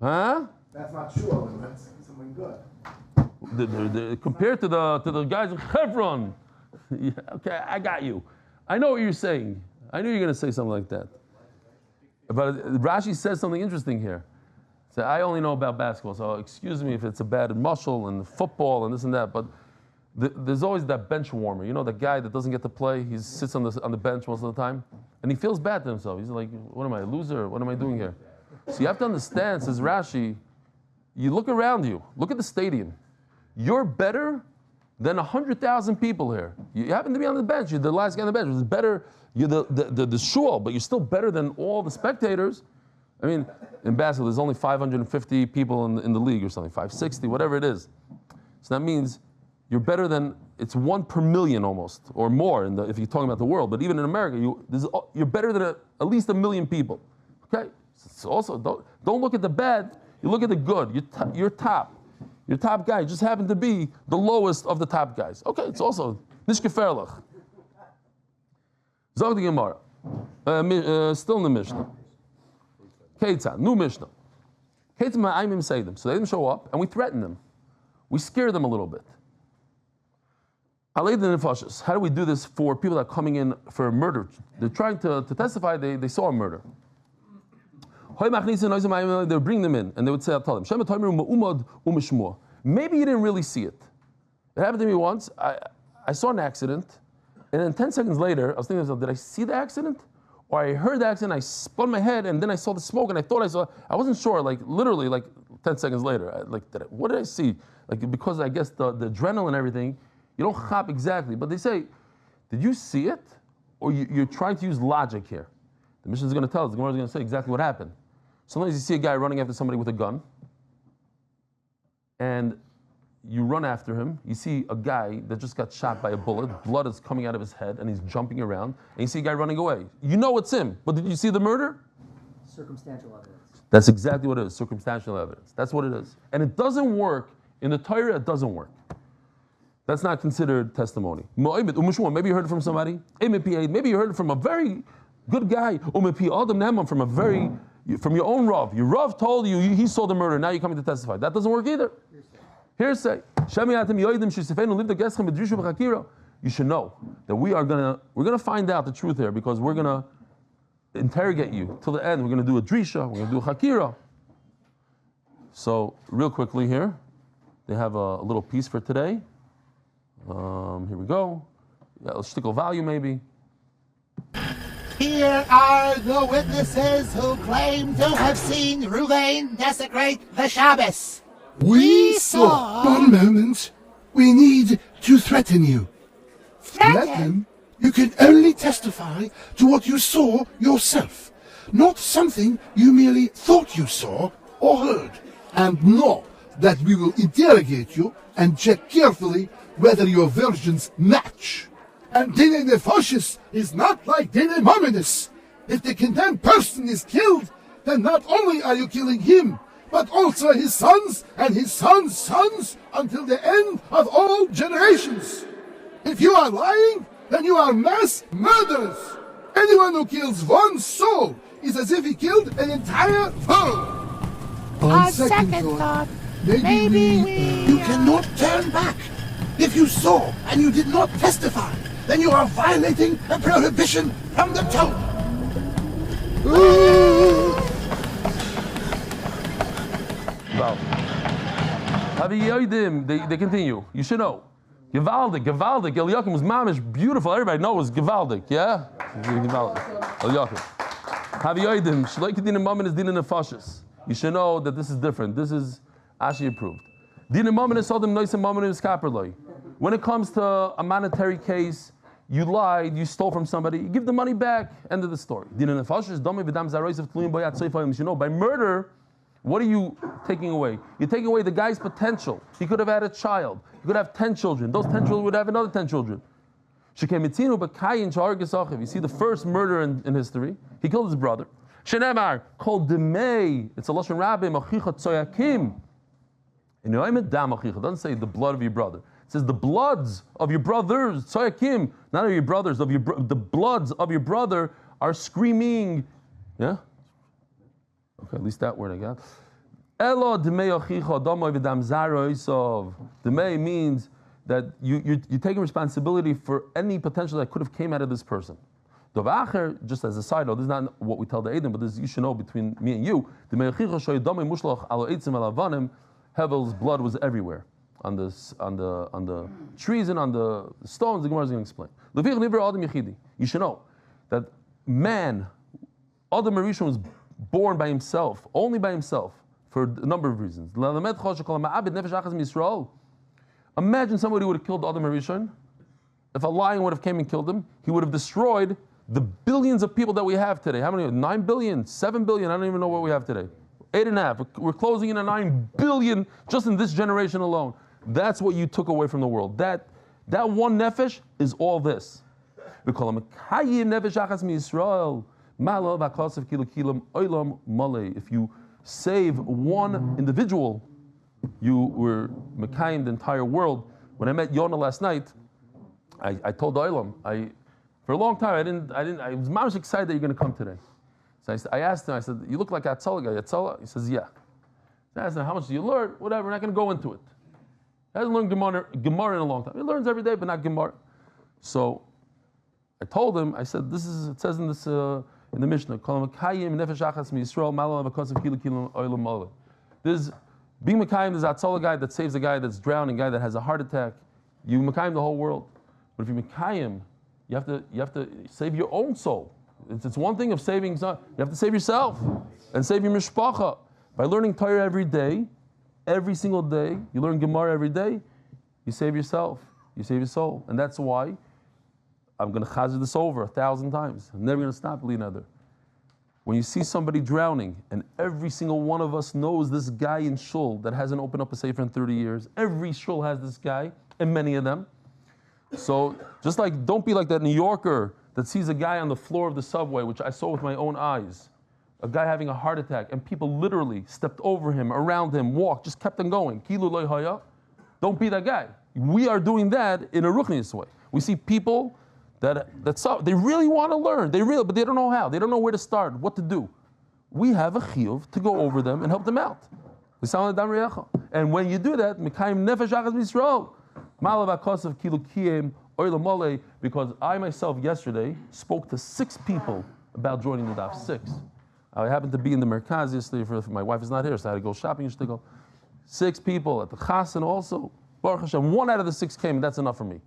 [SPEAKER 1] Huh?
[SPEAKER 3] That's not sure. That's something good.
[SPEAKER 1] Compared to the guys in Hebron. Yeah, okay, I got you. I know what you're saying. I knew you were going to say something like that. But Rashi says something interesting here. So I only know about basketball, so excuse me if it's a bad muscle and football and this and that, but there's always that bench warmer. You know, the guy that doesn't get to play, he sits on the bench most of the time, and he feels bad to himself. He's like, what am I, a loser? What am I doing here? So you have to understand, says Rashi, you look around you, look at the stadium. You're better than 100,000 people here. You happen to be on the bench, you're the last guy on the bench. It's better, you're the shul, but you're still better than all the spectators. I mean, in basketball, there's only 550 people in the league or something, 560, whatever it is. So that means you're better than, it's 1 per million almost, or more if you're talking about the world. But even in America, you're better than at least 1 million people. Okay? So also, don't look at the bad, you look at the good. You're top. Your top guy just happened to be the lowest of the top guys. Okay, it's also nishkeferlach. Zog the Gemara. Still in the Mishnah. Ketzah, new Mishnah. Ketzah ma'ayimim seidim. So they didn't show up, and we threatened them. We scared them a little bit. How do we do this for people that are coming in for a murder? They're trying to testify they saw a murder. They would bring them in, and they would say, I'll tell them, maybe you didn't really see it. It happened to me once. I saw an accident, and then 10 seconds later, I was thinking to myself, did I see the accident? Or I heard the accident, I spun my head, and then I saw the smoke, and I thought I saw, I wasn't sure, like literally, like 10 seconds later, what did I see? Like, because I guess the adrenaline and everything, you don't hop exactly, but they say, did you see it? Or you're trying to use logic here. The Mishnah is going to tell us, the Gemara is going to say exactly what happened. Sometimes you see a guy running after somebody with a gun, and you run after him. You see a guy that just got shot by a bullet, blood is coming out of his head, and he's jumping around, and you see a guy running away. You know it's him, but did you see the murder?
[SPEAKER 7] Circumstantial evidence.
[SPEAKER 1] That's exactly what it is, circumstantial evidence. That's what it is. And it doesn't work, in the Torah, it doesn't work. That's not considered testimony. Maybe you heard it from somebody. Maybe you heard it from a very good guy. From your own Rav. Your Rav told you he saw the murder, now you're coming to testify. That doesn't work either. Hearsay. You should know that we're gonna find out the truth here, because we're gonna interrogate you till the end. We're gonna do a drisha, we're gonna do a hakira. So real quickly here, they have a little piece for today. Here we go. Yeah, a shtickle value maybe.
[SPEAKER 8] Here are the witnesses who claim to have seen Ruvain desecrate the Shabbos.
[SPEAKER 9] We saw. 1 moment. We need to threaten you. Threaten? You can only testify to what you saw yourself, not something you merely thought you saw or heard. And know that we will interrogate you and check carefully whether your versions match. And Dine Nefoshes is not like Dine Mominus. If the condemned person is killed, then not only are you killing him, but also his sons and his sons' sons until the end of all generations. If you are lying, then you are mass murderers. Anyone who kills one soul is as if he killed an entire world.
[SPEAKER 8] On second thought, maybe we...
[SPEAKER 9] You cannot turn back. If you saw and you did not testify, then you are violating a prohibition from the Torah.
[SPEAKER 1] They continue. You should know. Gewaldig. Eliakim was mamish, beautiful. Everybody knows it was gewaldig, yeah? Gewaldig. Eliakim. Haviyoidim, shloik din mammon is din nefashis. You should know that this is different. This is Ashi approved. Din mammon is sodim noisem mammon is kaperloi. When it comes to a monetary case, you lied, you stole from somebody, you give the money back, end of the story. Din nefashis, domi v'dam zaroisav tluyim boyat seifayim. You should know, by murder, what are you taking away? You're taking away the guy's potential. He could have had a child. He could have 10 children. Those 10 children would have another 10 children. You see the first murder in history. He killed his brother. Shenemar called Demei. It's a lashon rabbim. Achicha tzoyakim. And it doesn't say the blood of your brother. It says the bloods of your brothers. Tzoyakim, not of your brothers. The bloods of your brother are screaming. Yeah. Okay, at least that word I got. Elo Demei achicha damoy v'dam zaroisov. Demei means that you're taking responsibility for any potential that could have came out of this person. Dovacher, just as a side note, this is not what we tell the Edom, but this you should know between me and you. Hevel's blood was everywhere on the trees and on the stones. The Gemara is going to explain. You should know that man, Adam Rishon, was born by himself, only by himself, for a number of reasons. Imagine somebody would have killed Adam Rishon. If a lion would have came and killed him, he would have destroyed the billions of people that we have today. How many? 9 billion, 7 billion, I don't even know what we have today. 8.5. We're closing in on 9 billion just in this generation alone. That's what you took away from the world. That one nefesh is all this. We call him Kayim nefesh achas miYisrael. If you save one individual, you were Mekayim the entire world. When I met Yonah last night, I told the Olam, for a long time I was much excited that you're going to come today. So I asked him, I said, you look like Atzala guy, Atzala? He says, yeah. I asked him, how much do you learn? Whatever, we're not going to go into it. He hasn't learned Gemara in a long time. He learns every day, but not Gemara. So I told him, I said, it says in this in the Mishnah, there's being Mekayim, there's Atzala guy that saves a guy that's drowning, guy that has a heart attack. You Mekayim the whole world. But if you Mekayim, you have to save your own soul. It's one thing of saving, you have to save yourself and save your mishpacha. By learning Torah every day, every single day, you learn Gemara every day, you save yourself, you save your soul. And that's why I'm going to chazir this over 1,000 times. I'm never going to stop, Leonardo. When you see somebody drowning, and every single one of us knows this guy in shul that hasn't opened up a sefer in 30 years, every shul has this guy, and many of them. So just like, don't be like that New Yorker that sees a guy on the floor of the subway, which I saw with my own eyes, a guy having a heart attack, and people literally stepped over him, around him, walked, just kept on going. Kilu loy haya. Don't be that guy. We are doing that in a ruchnius way. We see people that they really want to learn, but they don't know how. They don't know where to start, what to do. We have a chiyuv to go over them and help them out. And when you do that, Mekayim nefesh achas Yisrael, malav akosav kilu kiyem oila mole, because I myself yesterday spoke to 6 people about joining the Daf. 6. I happened to be in the Merkaz yesterday, my wife is not here, so I had to go shopping. 6 people at the Chasen also. Baruch Hashem, 1 out of the 6 came, and that's enough for me.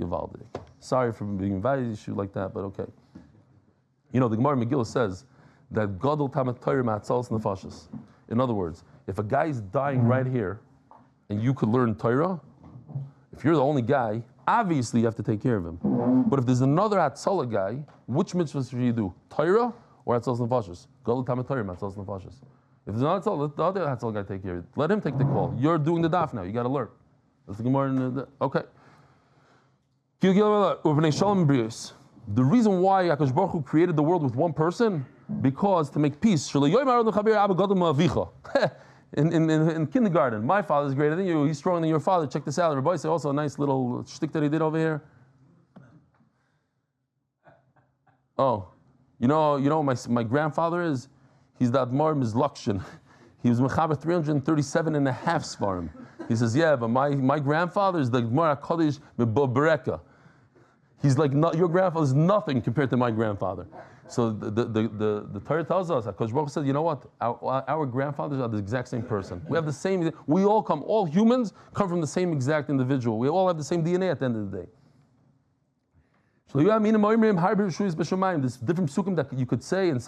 [SPEAKER 1] Givaldi. Sorry for being invited to issue like that, but okay. You know, the Gemara Megillah says that Gadol Tamat Torah Ma'atzalos Nefashos. In other words, if a guy is dying right here, and you could learn Torah, if you're the only guy, obviously you have to take care of him. But if there's another Atzala guy, which mitzvah should you do? Torah or Atzalos Nefashos? Gadol Tamat Torah Ma'atzalos Nefashos. If there's another Atzala, let the other Atzala guy take care of it. Let him take the call. You're doing the daf now. You got to learn. That's the Gemara. Okay. The reason why Akash Baruch Hu created the world with one person, because to make peace. In kindergarten, my father is greater than you. He's stronger than your father. Check this out. Rabbi say also a nice little shtick that he did over here. Oh, you know my grandfather is. He's the Admar Mizlakshin. He was mechaber 337 and a half svarim. He says, yeah, but my grandfather is the Gemara Kodesh Me'Bereka. He's like, your grandfather is nothing compared to my grandfather. So the Torah tells us, Hakadosh Baruch Hu said, you know what? Our grandfathers are the exact same person. We have the same, all humans come from the same exact individual. We all have the same DNA at the end of the day. So there's different psukim that you could say that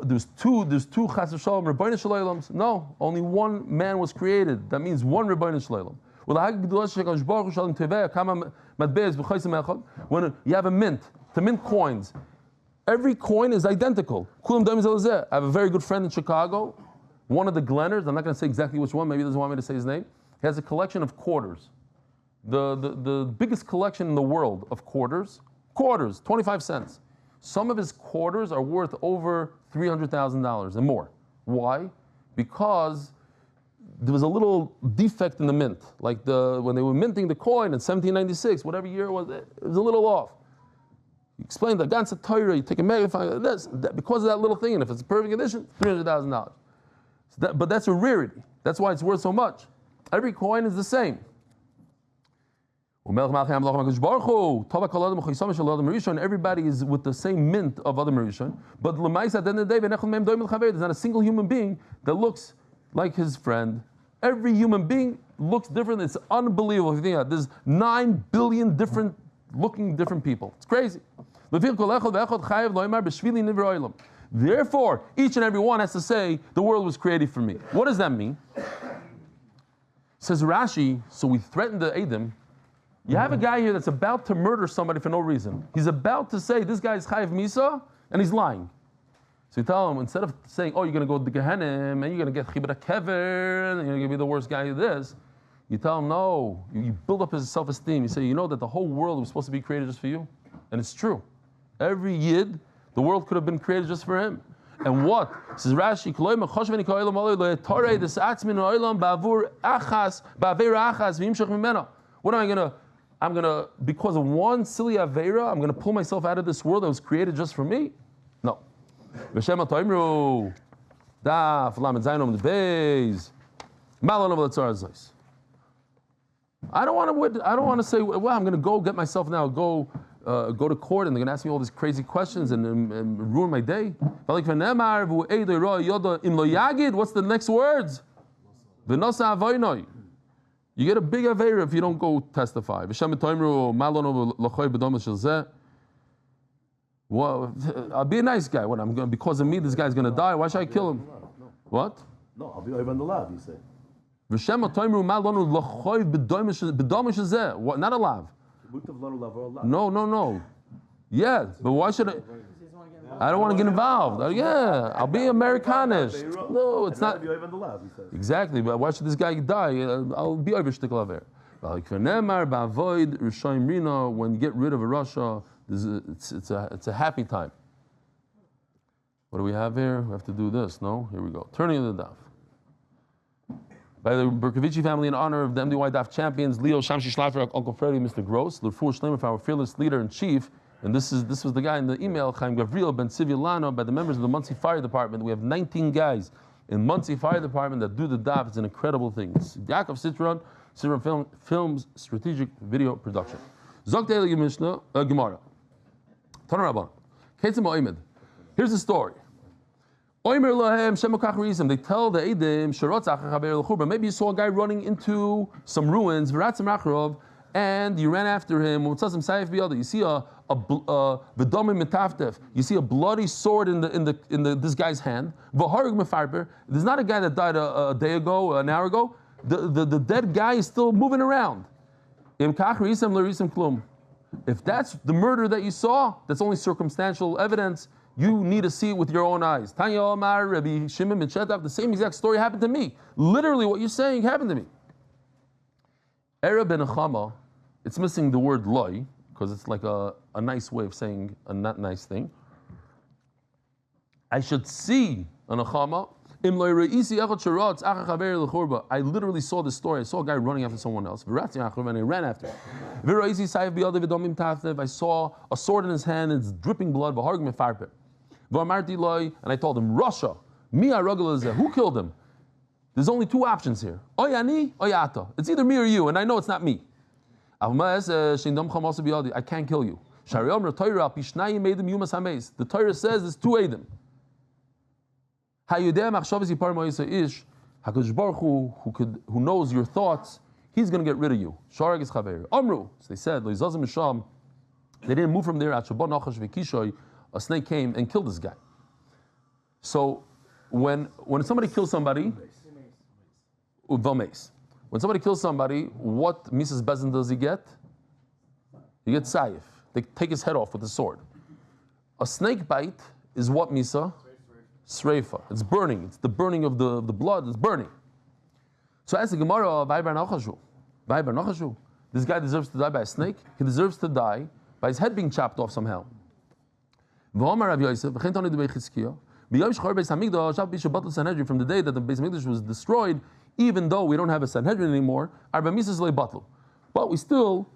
[SPEAKER 1] there's two chas v'shalom Rebbeinu Shleilams. No, only one man was created. That means one Rebbeinu Shleilam. When you have a mint, to mint coins, every coin is identical. I have a very good friend in Chicago, one of the Glenners, I'm not going to say exactly which one, maybe he doesn't want me to say his name. He has a collection of quarters. The biggest collection in the world of quarters, 25 cents. Some of his quarters are worth over $300,000 and more. Why? Because there was a little defect in the mint. Like when they were minting the coin in 1796, whatever year it was a little off. He explained that ganze Torah, you take a magnifying glass, because of that little thing, and if it's a perfect condition, $300,000. But that's a rarity. That's why it's worth so much. Every coin is the same. Everybody is with the same mint of other Merishon, but at the end of the day, there's not a single human being that looks like his friend. Every human being looks different. It's unbelievable if you think about it. There's 9 billion different people. It's crazy. Therefore, each and every one has to say, the world was created for me. What does that mean? Says Rashi, so we threatened the Edom. You have a guy here that's about to murder somebody for no reason. He's about to say, this guy is Chayiv Misa, and he's lying. So you tell him, instead of saying, you're going to go to Gehenna, and you're going to get Chibra Kever, and you're going to be the worst guy of this, you tell him, no. You build up his self-esteem. You say, you know that the whole world was supposed to be created just for you? And it's true. Every Yid, the world could have been created just for him. And what? Says Rashi, what am I going to... I'm going to, because of one silly Aveira, I'm going to pull myself out of this world that was created just for me? No. V'shem atoimru, Daf Lamed Zayin Amud Beis, Malon of Letzar Zois. I don't want to say, well, I'm going to go get myself now, go to court, and they're going to ask me all these crazy questions and ruin my day. What's the next words? V'nosa avoinoi. You get a big aveira if you don't go testify. Well, I'll be a nice guy. What? Because of me, this guy's going to die. Why should I kill him?
[SPEAKER 4] No.
[SPEAKER 1] What?
[SPEAKER 4] No, I'll be over on the lav, you say.
[SPEAKER 1] What? Not a lav. No. Yeah, but why should I? I don't want to get involved. I'll be Americanish. No, it's not. Exactly, but why should this guy die? I'll be over shtikol aver. When you get rid of a Russia, it's a happy time. What do we have here? We have to do this, no? Here we go. Turning the daf. By the Berkovici family, in honor of the MDY Daf champions, Leo Shamshi Schleifer, Uncle Freddie, Mr. Gross, Refuah Shelaima for our fearless leader and chief. And this was the guy in the email, Chaim Gavril Ben Sivilano, by the members of the Muncie Fire Department. We have 19 guys in Muncie Fire Department that do the daf. It's an incredible thing. It's Yaakov Citron Films Strategic Video Production. Zok Daily Mishnah Gemara. Tana Rabban. Ketzim Oimed. Here's the story. Oimer Lahem Shemokach Rizim. They tell the Eidim Sharot Zachach Haber L'Churba. Maybe you saw a guy running into some ruins. V'ratzim Rachrov. And you ran after him. You see a you see a bloody sword in this guy's hand. There's not a guy that died a day ago, an hour ago. The dead guy is still moving around. If that's the murder that you saw, that's only circumstantial evidence. You need to see it with your own eyes. Tanya Omar, Rabbi Shimon ben Shetach, the same exact story happened to me. Literally, what you're saying happened to me. Era ben Nechama, it's missing the word loy, because it's like a nice way of saying a not nice thing. I should see a Nechama. I literally saw this story. I saw a guy running after someone else. And I ran after him. I saw a sword in his hand and it's dripping blood. And I told him, Russia, who killed him? There's only two options here. It's either me or you, and I know it's not me. I can't kill you. The Torah says there's two Eidim. HaKadosh Baruch Hu, who knows your thoughts, he's going to get rid of you. So they said, they didn't move from there. A snake came and killed this guy. So when somebody kills somebody, when somebody kills somebody, what Mrs. Bezin does he get? He gets sayif. They take his head off with a sword. A snake bite is what, Misa? Sreifa. It's burning. It's the burning of the blood. It's burning. So as the Gemara, this guy deserves to die by a snake. He deserves to die by his head being chopped off somehow. From the day that the Beis Hamikdash was destroyed, even though we don't have a Sanhedrin anymore, but we still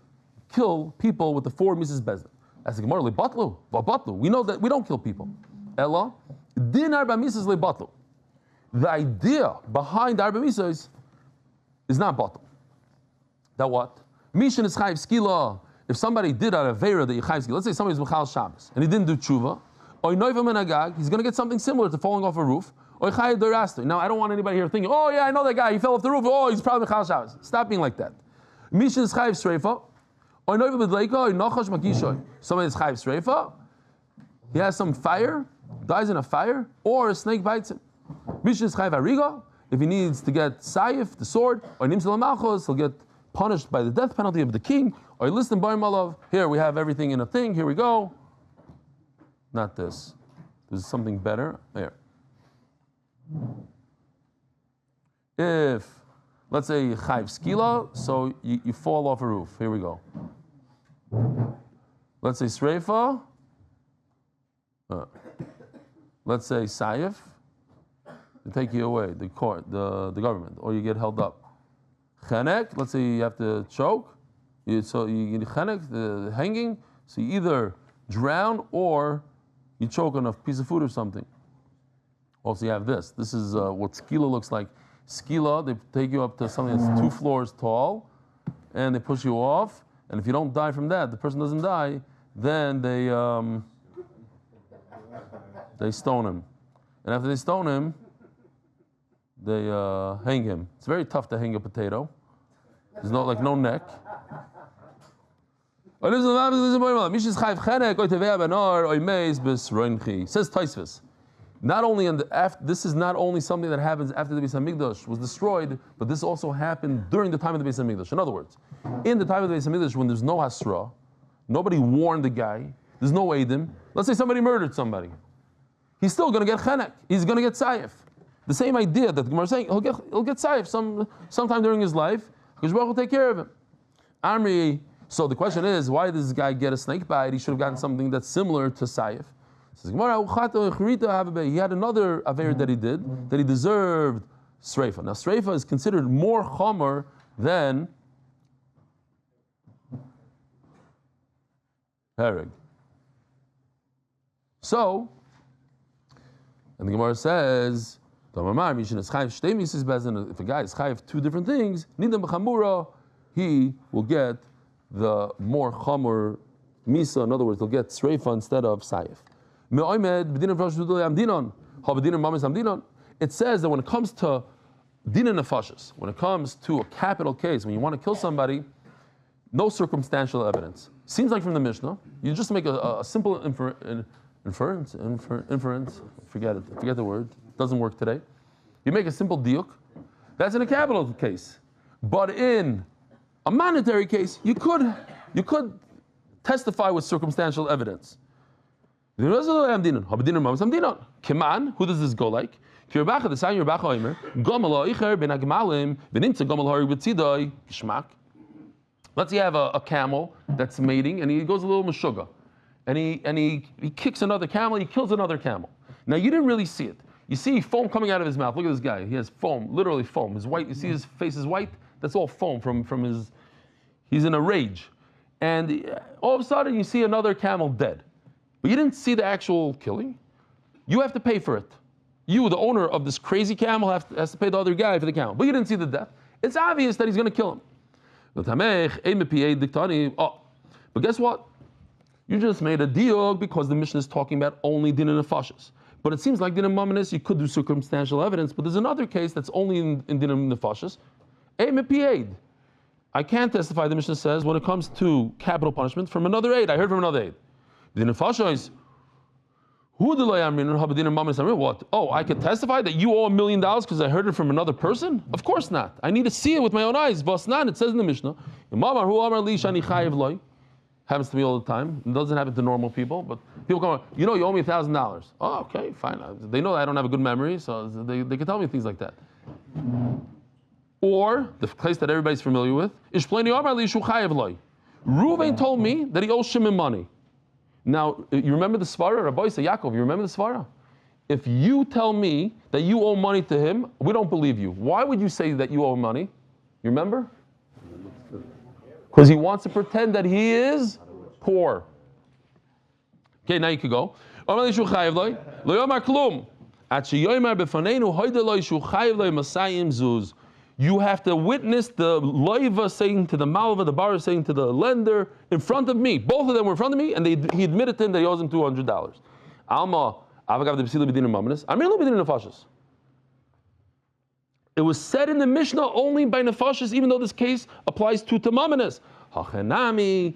[SPEAKER 1] kill people with the 4 Mises Bezin. As the Gemara, we know that we don't kill people. Ella, din arba mises lebatlu. The idea behind arba mises is not batlu. That what? Mishin is chayiv skila. If somebody did an avera that you chayiv skila, let's say somebody's mechal Shabbos and he didn't do tshuva, or noiva menagag, he's going to get something similar to falling off a roof. Or chayiv dorasto. Now I don't want anybody here thinking, oh yeah, I know that guy. He fell off the roof. Oh, he's probably mechal Shabbos. Stop being like that. Mishin is chayiv sreifa. Or noiva bedleika. Or nachash makishoy. Somebody is chayiv sreifa. He has some fire. Dies in a fire, or a snake bites him. If he needs to get sayif, the sword, or nimsel malchus, he'll get punished by the death penalty of the king, or listen by Malov. Here we have everything in a thing, here we go. Not this. There's something better. Here. If, let's say, chayv skila, so you fall off a roof. Here we go. Let's say sreifa. Let's say sayif, they take you away, the court, the government, or you get held up. Chenek, let's say you have to choke, so you get chenek, the hanging, so you either drown or you choke on a piece of food or something. Also you have this. This is what skila looks like. Skila, they take you up to something that's 2 floors tall, and they push you off, and if you don't die from that, the person doesn't die, then they stone him. And after they stone him, they hang him. It's very tough to hang a potato. There's no neck. Says Taisvis. Not only this is not only something that happens after the Beis Hamikdash was destroyed, but this also happened during the time of the Beis Hamikdash. In other words, in the time of the Beis Hamikdash, when there's no hasra, nobody warned the guy, there's no edim. Let's say somebody murdered somebody. He's still going to get chenek. He's going to get sayif. The same idea that the Gemara is saying, he'll get sayif sometime during his life. Because Baruch will take care of him. Amri. So the question is, why does this guy get a snake bite? He should have gotten something that's similar to sayif. Says Gemara, he had another aver that he did that he deserved sreifa. Now sreifa is considered more chomer than hereg. So. And the Gemara says, if a guy is chayiv 2 different things, he will get the more chamor misa. In other words, he'll get sreifa instead of sayif. It says that when it comes to din nefashos, when it comes to a capital case, when you want to kill somebody, no circumstantial evidence. Seems like from the Mishnah, you just make a simple inference, forget it. Forget the word. It doesn't work today. You make a simple diuk. That's in a capital case. But in a monetary case, you could testify with circumstantial evidence. Kiman, who does this go like? Let's say you have a camel that's mating and he goes a little meshuggah. And he kicks another camel, he kills another camel. Now you didn't really see it. You see foam coming out of his mouth. Look at this guy. He has foam, literally foam. His white, you see his face is white? That's all foam from his, he's in a rage. And all of a sudden you see another camel dead. But you didn't see the actual killing. You have to pay for it. You, the owner of this crazy camel, has to pay the other guy for the camel. But you didn't see the death. It's obvious that he's going to kill him. Oh, but guess what? You just made a diog because the Mishnah is talking about only din and nefashis. But it seems like din and mamanis, you could do circumstantial evidence, but there's another case that's only in din and nefashis. I can't testify, the Mishnah says, when it comes to capital punishment from another aid. I heard from another aid. Din and nefashis. What? Oh, I could testify that you owe $1 million because I heard it from another person? Of course not. I need to see it with my own eyes. Vasnan, it says in the Mishnah. Happens to me all the time. It doesn't happen to normal people, but people come, you owe me $1,000. Oh, okay, fine. They know I don't have a good memory, so they can tell me things like that. Or the case that everybody's familiar with, Reuven told me that he owes Shimon money. Now, you remember the svara, Rabbi Yaakov, you remember the svara? If you tell me that you owe money to him, we don't believe you. Why would you say that you owe money? You remember? Because he wants to pretend that he is poor. Okay, now you could go. You have to witness the loiva saying to the malva, the bar saying to the lender in front of me. Both of them were in front of me, and he admitted to him that he owes him $200. It was said in the Mishnah only by nefashis, even though this case applies to tamamanis. Hachanami,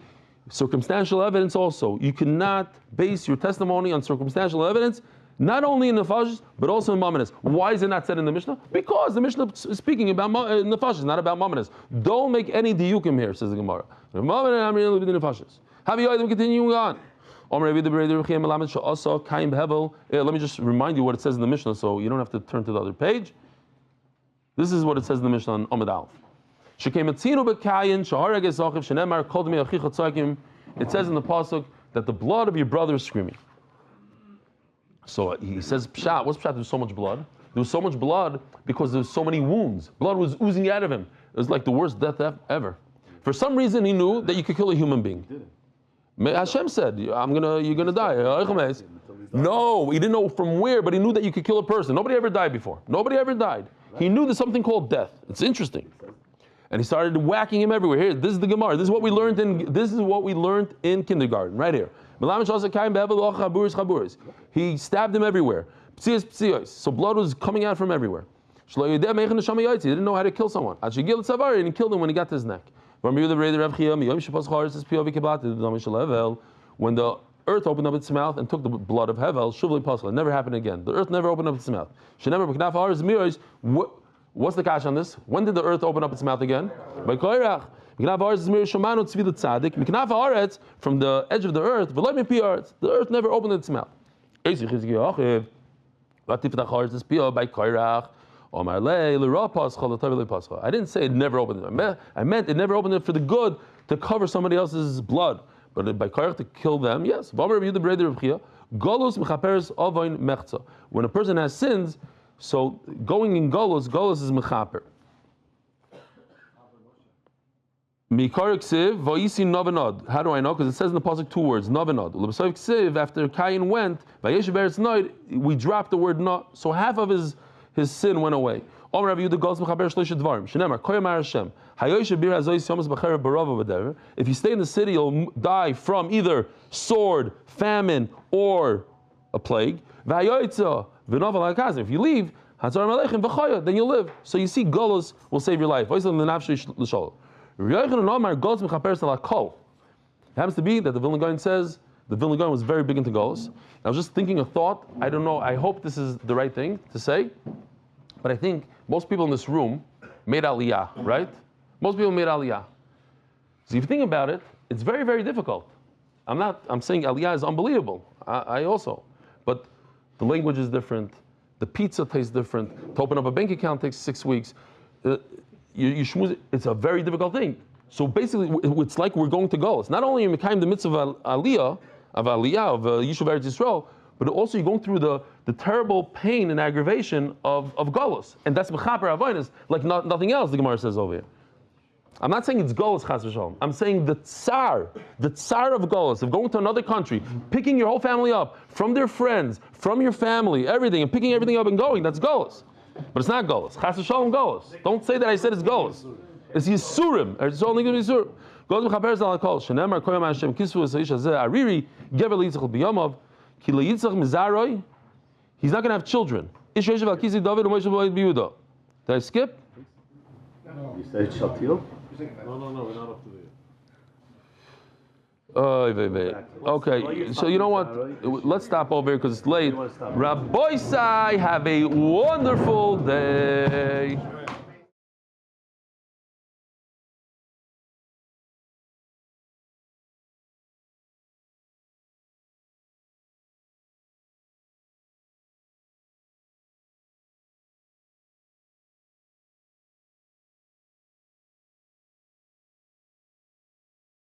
[SPEAKER 1] circumstantial evidence also. You cannot base your testimony on circumstantial evidence, not only in nefashis, but also in mamanis. Why is it not said in the Mishnah? Because the Mishnah is speaking about nefashis, not about mamanis. Don't make any diyukim here, says the Gemara. Continuing on. Let me just remind you what it says in the Mishnah, so you don't have to turn to the other page. This is what it says in the Mishnah on Amud Aleph. It says in the pasuk that the blood of your brother is screaming. So he says, Pshat, what's Pshat? There's so much blood. There was so much blood because there was so many wounds. Blood was oozing out of him. It was like the worst death ever. For some reason, he knew that you could kill a human being. Hashem said, you're gonna die. No, he didn't know from where, but he knew that you could kill a person. Nobody ever died before. Nobody ever died. He knew there's something called death. It's interesting. And he started whacking him everywhere. Here, this is the Gemara. This is what we learned in kindergarten, right here. He stabbed him everywhere. So blood was coming out from everywhere. He didn't know how to kill someone. And he killed him when he got to his neck. When the earth opened up its mouth and took the blood of Hevel, it never happened again. The earth never opened up its mouth. What's the kash on this? When did the earth open up its mouth again? By Koirach. From the edge of the earth, the earth never opened its mouth. I didn't say it never opened it. I meant it never opened it for the good to cover somebody else's blood. But by Koirach to kill them, yes. When a person has sins, so going in Golos is mechaper. How do I know? Because it says in the pasuk two words, navanod. After Cain went, we dropped the word no, so half of his sin went away. If you stay in the city, you'll die from either sword, famine, or a plague. If you leave, then you live. So you see, Golos will save your life. It happens to be that the Vilna Gaon says, the Vilna Gaon was very big into Golos. I was just thinking a thought, I don't know, I hope this is the right thing to say, but I think most people in this room made Aliyah, right? Most people made Aliyah. So if you think about it, it's very, very difficult. I'm saying Aliyah is unbelievable. I also. But the language is different. The pizza tastes different. To open up a bank account takes 6 weeks. It's a very difficult thing. So basically, it's like we're going to go. It's not only in Mekayim the mitzvah of Yishuv Eretz Yisrael, but also you're going through the terrible pain and aggravation of Golos. And that's Mechaper Avonis, like nothing else, the Gemara says over here. I'm not saying it's Golos, Chas v'shalom. I'm saying the tsar of Golos, of going to another country, picking your whole family up, from their friends, from your family, everything, and picking everything up and going, that's Golos. But it's not Golos. Chas v'shalom Golos. Don't say that I said it's Golos. It's Yisurim. It's only going to be Yisurim. Goes to Chaper's al Kol. Shenemar Koyam Hashem Kisvu Esaish Hazeh Ariri Gever Litzach B'Yomov Ki Leyitzach Mizaroi. He's not going to have children. Ish Yosef Al Kisi David U'Moshe B'Oid B'Yehuda. Did I skip?
[SPEAKER 4] You said Shaltil?
[SPEAKER 10] No, we're not up to there.
[SPEAKER 1] Okay, so you know what? Let's stop over here because it's late. Rabbi Sai, have a wonderful day.